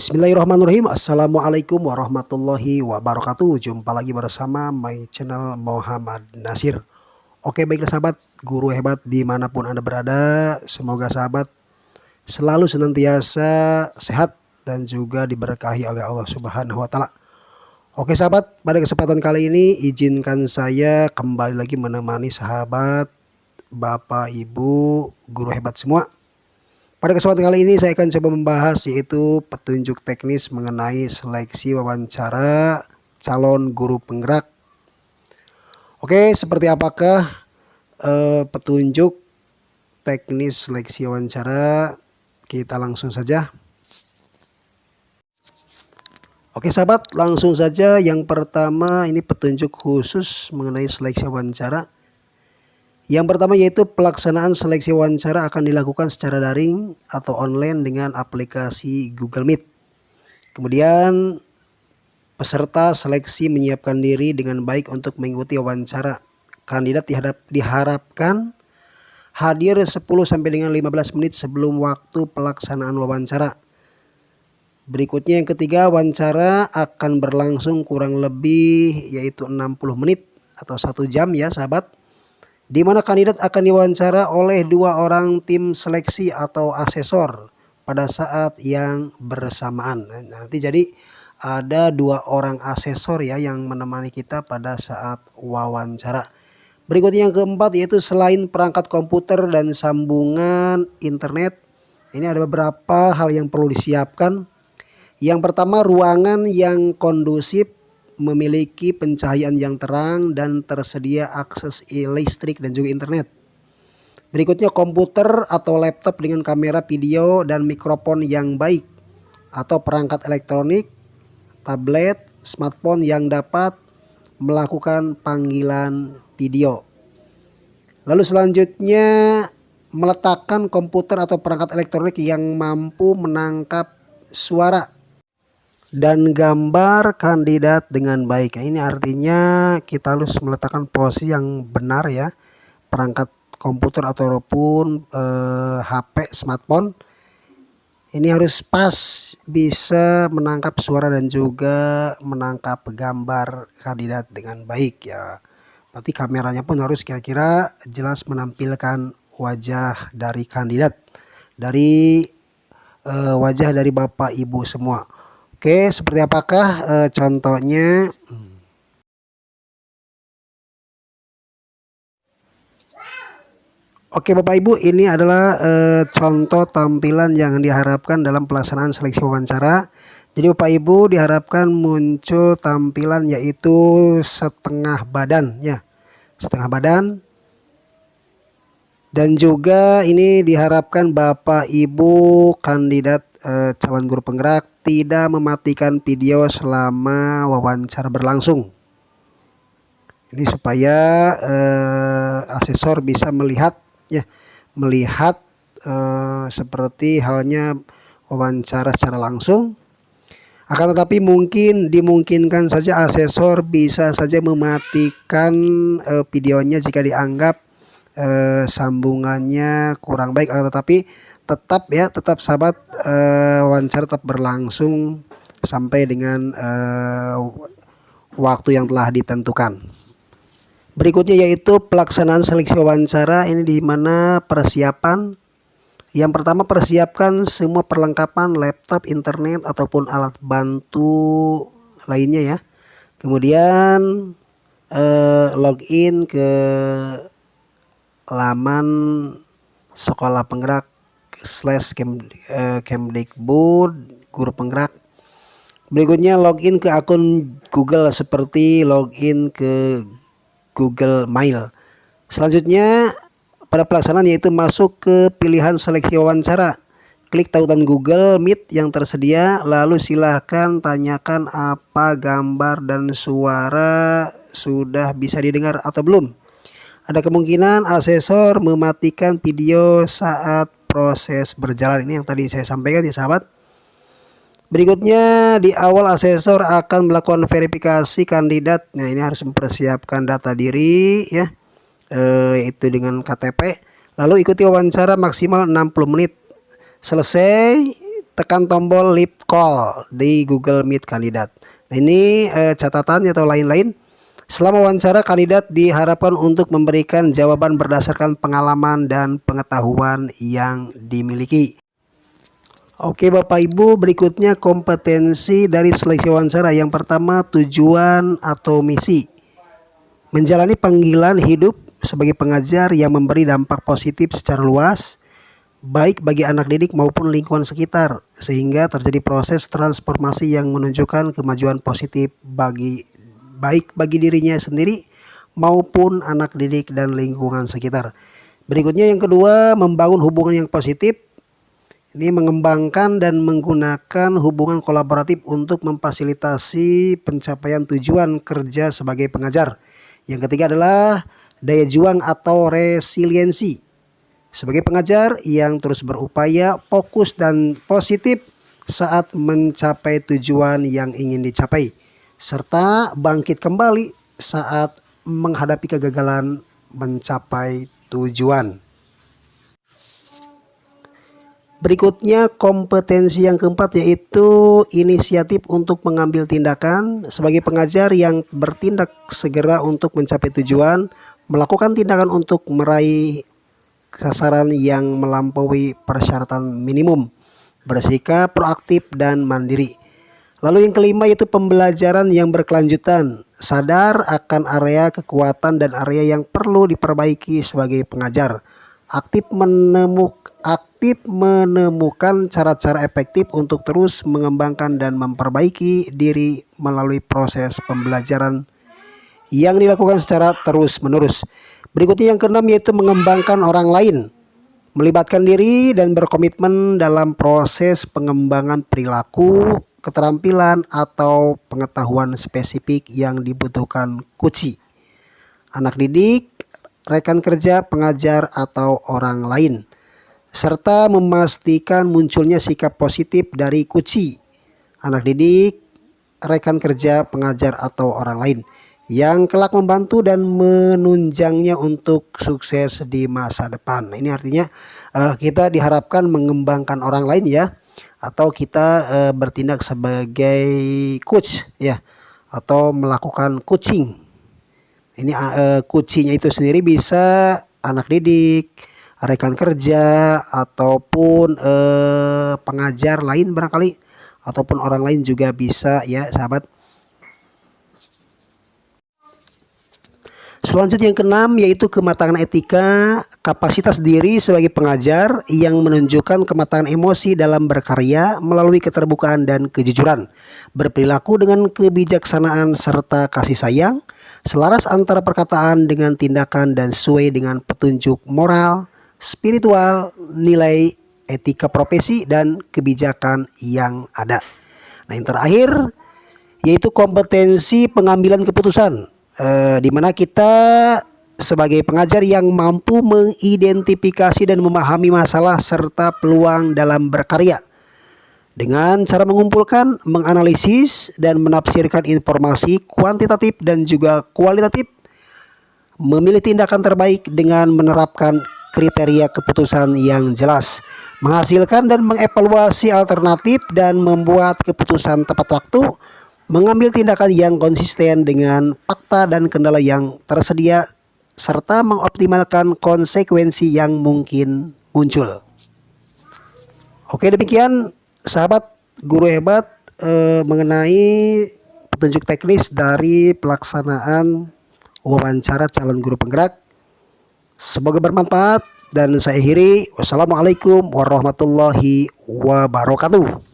Bismillahirrahmanirrahim. Assalamualaikum warahmatullahi wabarakatuh. Jumpa lagi bersama my channel Muhammad Nasir. Oke, baiklah sahabat, guru hebat dimanapun Anda berada, semoga sahabat selalu senantiasa sehat dan juga diberkahi oleh Allah Subhanahu wa Ta'ala. Oke sahabat, pada kesempatan kali ini izinkan saya kembali lagi menemani sahabat, Bapak, Ibu, guru hebat semua. Pada kesempatan kali ini saya akan coba membahas yaitu petunjuk teknis mengenai seleksi wawancara calon guru penggerak. Oke, seperti apakah petunjuk teknis seleksi wawancara? Kita langsung saja. Oke sahabat, langsung saja. Yang pertama ini petunjuk khusus mengenai seleksi wawancara. Yang pertama yaitu pelaksanaan seleksi wawancara akan dilakukan secara daring atau online dengan aplikasi Google Meet. Kemudian peserta seleksi menyiapkan diri dengan baik untuk mengikuti wawancara. Kandidat diharapkan hadir 10 sampai dengan 15 menit sebelum waktu pelaksanaan wawancara. Berikutnya yang ketiga, wawancara akan berlangsung kurang lebih yaitu 60 menit atau 1 jam ya sahabat. Di mana kandidat akan diwawancara oleh 2 orang tim seleksi atau asesor pada saat yang bersamaan. Nanti jadi ada 2 orang asesor ya yang menemani kita pada saat wawancara. Berikutnya yang keempat yaitu selain perangkat komputer dan sambungan internet, ini ada beberapa hal yang perlu disiapkan. Yang pertama, ruangan yang kondusif, memiliki pencahayaan yang terang dan tersedia akses listrik dan juga internet. Berikutnya komputer atau laptop dengan kamera video dan mikrofon yang baik, atau perangkat elektronik, tablet, smartphone yang dapat melakukan panggilan video. Lalu selanjutnya meletakkan komputer atau perangkat elektronik yang mampu menangkap suara dan gambar kandidat dengan baik. Nah, ini artinya kita harus meletakkan posisi yang benar ya. Perangkat komputer ataupun HP, smartphone ini harus pas bisa menangkap suara dan juga menangkap gambar kandidat dengan baik ya. Berarti kameranya pun harus kira-kira jelas menampilkan wajah dari kandidat, dari wajah dari Bapak Ibu semua. Oke, seperti apakah contohnya? Oke Bapak Ibu, ini adalah contoh tampilan yang diharapkan dalam pelaksanaan seleksi wawancara. Jadi Bapak Ibu diharapkan muncul tampilan yaitu setengah badan ya. Setengah badan. Dan juga ini diharapkan Bapak Ibu kandidat calon guru penggerak tidak mematikan video selama wawancara berlangsung. Ini supaya asesor bisa melihat ya, melihat seperti halnya wawancara secara langsung. Akan tetapi dimungkinkan saja asesor bisa saja mematikan videonya jika dianggap sambungannya kurang baik. Akan tetapi tetap sahabat, wawancara tetap berlangsung sampai dengan waktu yang telah ditentukan. Berikutnya yaitu pelaksanaan seleksi wawancara. Ini di mana persiapan. Yang pertama, persiapkan semua perlengkapan laptop, internet ataupun alat bantu lainnya ya. Kemudian login ke laman sekolah penggerak /Kemdikbud guru penggerak. Berikutnya login ke akun Google seperti login ke Google Mail. Selanjutnya pada pelaksanaan yaitu masuk ke pilihan seleksi wawancara. Klik tautan Google Meet yang tersedia, lalu silahkan tanyakan apa gambar dan suara sudah bisa didengar atau belum. Ada kemungkinan asesor mematikan video saat proses berjalan. Ini yang tadi saya sampaikan ya sahabat. Berikutnya di awal asesor akan melakukan verifikasi kandidat. Nah, ini harus mempersiapkan data diri ya, itu dengan KTP. Lalu ikuti wawancara maksimal 60 menit. Selesai tekan tombol live call di Google Meet kandidat. Nah, ini catatan atau lain-lain. Selama wawancara, kandidat diharapkan untuk memberikan jawaban berdasarkan pengalaman dan pengetahuan yang dimiliki. Oke Bapak Ibu, berikutnya kompetensi dari seleksi wawancara. Yang pertama, tujuan atau misi. Menjalani panggilan hidup sebagai pengajar yang memberi dampak positif secara luas, baik bagi anak didik maupun lingkungan sekitar, sehingga terjadi proses transformasi yang menunjukkan kemajuan positif baik bagi dirinya sendiri maupun anak didik dan lingkungan sekitar. Berikutnya yang kedua, membangun hubungan yang positif. Ini mengembangkan dan menggunakan hubungan kolaboratif untuk memfasilitasi pencapaian tujuan kerja sebagai pengajar. Yang ketiga adalah daya juang atau resiliensi. Sebagai pengajar yang terus berupaya fokus dan positif saat mencapai tujuan yang ingin dicapai, serta bangkit kembali saat menghadapi kegagalan mencapai tujuan. Berikutnya kompetensi yang keempat, yaitu inisiatif untuk mengambil tindakan. Sebagai pengajar yang bertindak segera untuk mencapai tujuan, melakukan tindakan untuk meraih sasaran yang melampaui persyaratan minimum, bersikap proaktif dan mandiri. Lalu yang kelima yaitu pembelajaran yang berkelanjutan, sadar akan area kekuatan dan area yang perlu diperbaiki sebagai pengajar, aktif menemukan cara-cara efektif untuk terus mengembangkan dan memperbaiki diri melalui proses pembelajaran yang dilakukan secara terus-menerus. Berikutnya yang keenam yaitu mengembangkan orang lain, melibatkan diri dan berkomitmen dalam proses pengembangan perilaku, keterampilan atau pengetahuan spesifik yang dibutuhkan kuci, anak didik, rekan kerja, pengajar atau orang lain, serta memastikan munculnya sikap positif dari kuci, anak didik, rekan kerja, pengajar atau orang lain yang kelak membantu dan menunjangnya untuk sukses di masa depan. Ini artinya kita diharapkan mengembangkan orang lain ya, atau kita bertindak sebagai coach ya, atau melakukan coaching. Ini coachingnya itu sendiri bisa anak didik, rekan kerja, ataupun pengajar lain barangkali, ataupun orang lain juga bisa ya sahabat. Selanjutnya yang keenam yaitu kematangan etika, kapasitas diri sebagai pengajar yang menunjukkan kematangan emosi dalam berkarya melalui keterbukaan dan kejujuran, berperilaku dengan kebijaksanaan serta kasih sayang, selaras antara perkataan dengan tindakan dan sesuai dengan petunjuk moral, spiritual, nilai etika profesi dan kebijakan yang ada. Nah yang terakhir yaitu kompetensi pengambilan keputusan. Di mana kita sebagai pengajar yang mampu mengidentifikasi dan memahami masalah serta peluang dalam berkarya dengan cara mengumpulkan, menganalisis dan menafsirkan informasi kuantitatif dan juga kualitatif, memilih tindakan terbaik dengan menerapkan kriteria keputusan yang jelas, menghasilkan dan mengevaluasi alternatif dan membuat keputusan tepat waktu, mengambil tindakan yang konsisten dengan fakta dan kendala yang tersedia, serta mengoptimalkan konsekuensi yang mungkin muncul. Oke, demikian sahabat guru hebat mengenai petunjuk teknis dari pelaksanaan wawancara calon guru penggerak. Semoga bermanfaat dan saya akhiri. Wassalamualaikum warahmatullahi wabarakatuh.